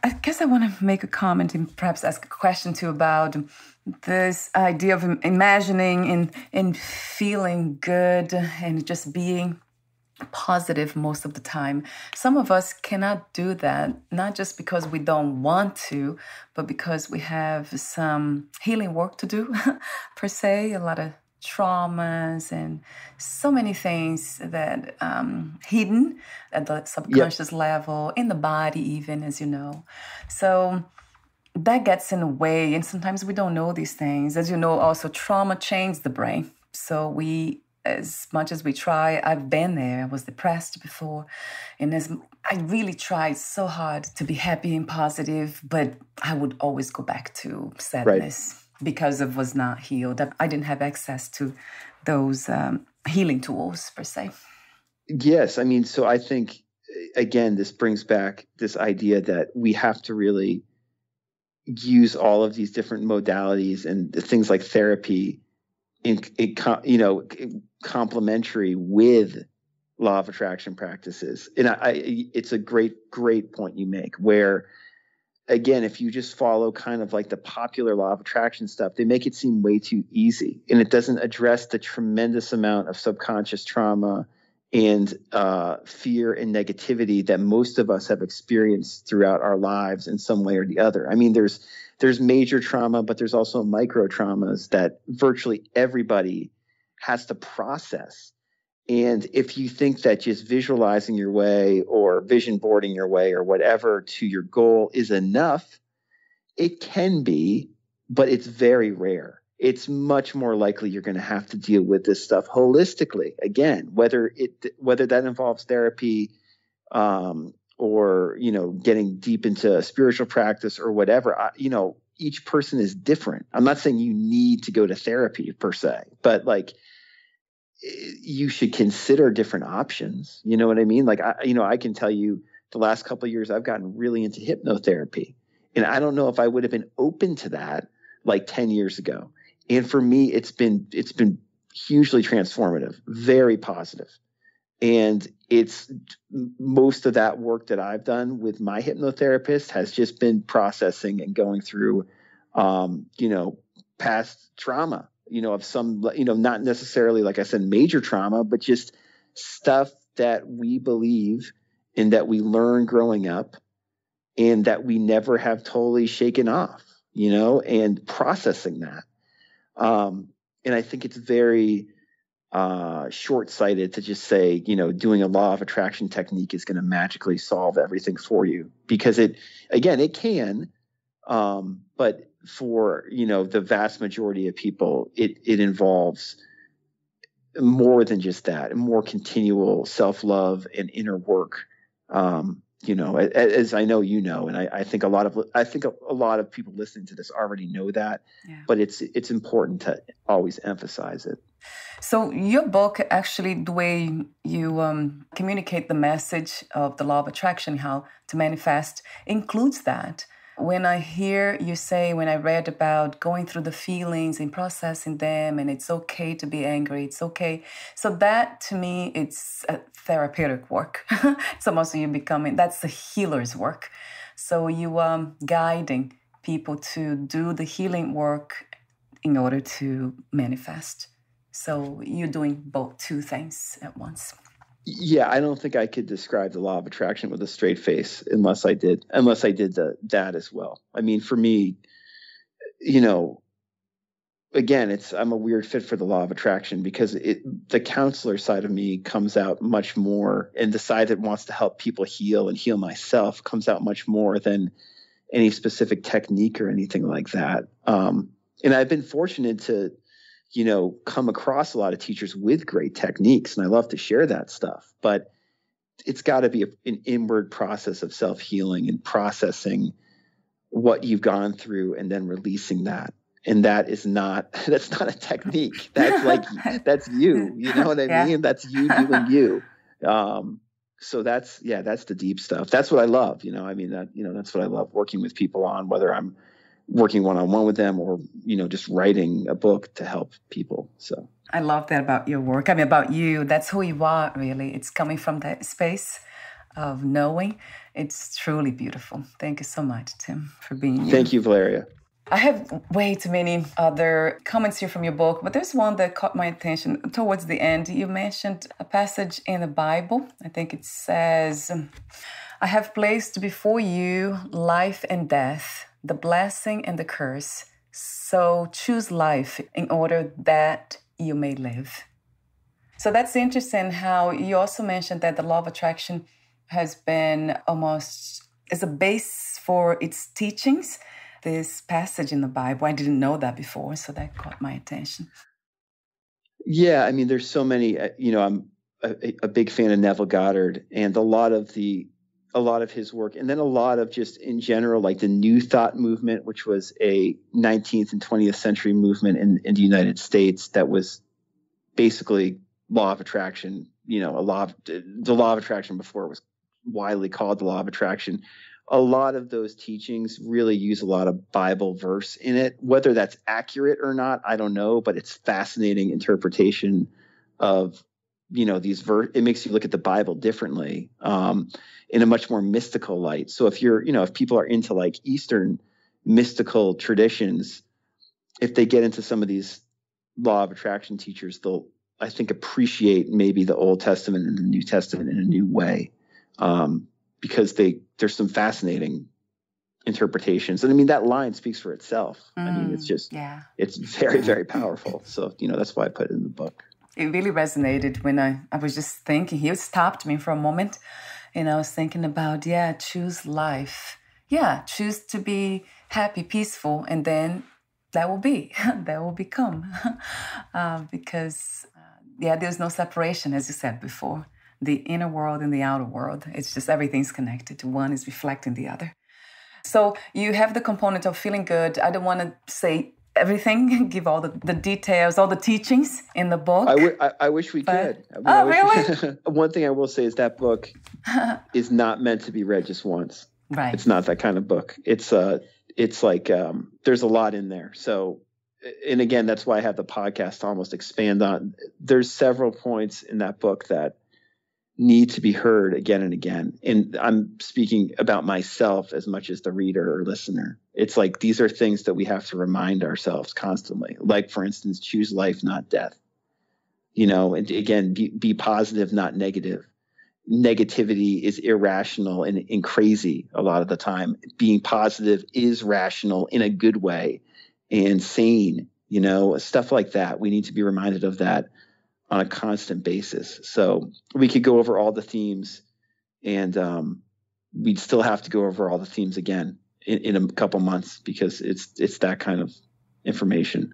I guess I want to make a comment and perhaps ask a question too about this idea of imagining and feeling good and just being positive most of the time. Some of us cannot do that, not just because we don't want to, but because we have some healing work to do, per se, a lot of traumas and so many things that hidden at the subconscious level, in the body even, as you know. So that gets in the way, and sometimes we don't know these things. As you know, also trauma changes the brain. So as much as we try, I've been there. I was depressed before. And I really tried so hard to be happy and positive, but I would always go back to sadness because it was not healed. I didn't have access to those healing tools, per se. Yes. I mean, so I think, again, this brings back this idea that we have to really use all of these different modalities and things like therapy complementary with law of attraction practices. And it's a great point you make, where, again, if you just follow kind of like the popular law of attraction stuff, they make it seem way too easy, and it doesn't address the tremendous amount of subconscious trauma and fear and negativity that most of us have experienced throughout our lives in some way or the other. I mean, there's major trauma, but there's also micro traumas that virtually everybody has to process. And if you think that just visualizing your way or vision boarding your way or whatever to your goal is enough, it can be, but it's very rare. It's much more likely you're going to have to deal with this stuff holistically. Again, whether that involves therapy, or, getting deep into spiritual practice or whatever, each person is different. I'm not saying you need to go to therapy per se, but you should consider different options. You know what I mean? I can tell you the last couple of years, I've gotten really into hypnotherapy, and I don't know if I would have been open to that like 10 years ago. And for me, it's been hugely transformative, very positive. And it's most of that work that I've done with my hypnotherapist has just been processing and going through, past trauma, of some, not necessarily, like I said, major trauma, but just stuff that we believe and that we learn growing up and that we never have totally shaken off, and processing that. And I think it's very short-sighted to just say, doing a law of attraction technique is going to magically solve everything for you, because it can, but for, the vast majority of people, it involves more than just that, and more continual self-love and inner work. As I know, and I think a lot of people listening to this already know that, but it's important to always emphasize it. So your book, actually, the way you communicate the message of the law of attraction, how to manifest, includes that. When I hear you say, when I read about going through the feelings and processing them, and it's okay to be angry, it's okay. So that, to me, it's a therapeutic work. It's almost that's the healer's work. So you guiding people to do the healing work in order to manifest. So you're doing both, two things at once. Yeah, I don't think I could describe the law of attraction with a straight face unless I did that as well. I mean, for me, again, I'm a weird fit for the law of attraction, because the counselor side of me comes out much more, and the side that wants to help people heal and heal myself comes out much more than any specific technique or anything like that. And I've been fortunate to come across a lot of teachers with great techniques, and I love to share that stuff. But it's got to be an inward process of self-healing and processing what you've gone through and then releasing that. And that's not a technique. That's you. You know what I mean? That's you doing you. So that's the deep stuff. That's what I love. That's what I love working with people on, whether I'm working one-on-one with them or, just writing a book to help people. So I love that about your work. I mean, about you, that's who you are, really. It's coming from that space of knowing. It's truly beautiful. Thank you so much, Tim, for being here. Thank you, Valeria. I have way too many other comments here from your book, but there's one that caught my attention towards the end. You mentioned a passage in the Bible. I think it says, I have placed before you life and death, the blessing and the curse. So choose life in order that you may live. So that's interesting how you also mentioned that the law of attraction has been almost as a base for its teachings. This passage in the Bible, I didn't know that before, so that caught my attention. Yeah, I mean, there's so many. I'm a big fan of Neville Goddard, and a lot of his work, and then a lot of just in general, like the New Thought movement, which was a 19th and 20th century movement in the United States that was basically law of attraction. The law of attraction before it was widely called the law of attraction. A lot of those teachings really use a lot of Bible verse in it. Whether that's accurate or not, I don't know, but it's fascinating interpretation of, these it makes you look at the Bible differently, in a much more mystical light. So if people are into like Eastern mystical traditions, if they get into some of these law of attraction teachers, they'll, I think, appreciate maybe the Old Testament and the New Testament in a new way. Because there's some fascinating interpretations. And I mean, that line speaks for itself. I mean, it's just, It's very, very powerful. So, that's why I put it in the book. It really resonated when I was just thinking. He stopped me for a moment and I was thinking about, choose life. Yeah, choose to be happy, peaceful, and then that will become. Because, there's no separation, as you said before. The inner world and the outer world. It's just everything's connected. One is reflecting the other. So you have the component of feeling good. I don't want to say everything, give all the details, all the teachings in the book. I wish we could. Really? One thing I will say is that book is not meant to be read just once. Right. It's not that kind of book. It's like there's a lot in there. So, and again, that's why I have the podcast to almost expand on. There's several points in that book that need to be heard again and again. And I'm speaking about myself as much as the reader or listener. It's like, these are things that we have to remind ourselves constantly. Like, for instance, choose life, not death. And again, be positive, not negative. Negativity is irrational and crazy a lot of the time. Being positive is rational in a good way and sane, stuff like that. We need to be reminded of that on a constant basis. So we could go over all the themes, and we'd still have to go over all the themes again in a couple months, because it's that kind of information.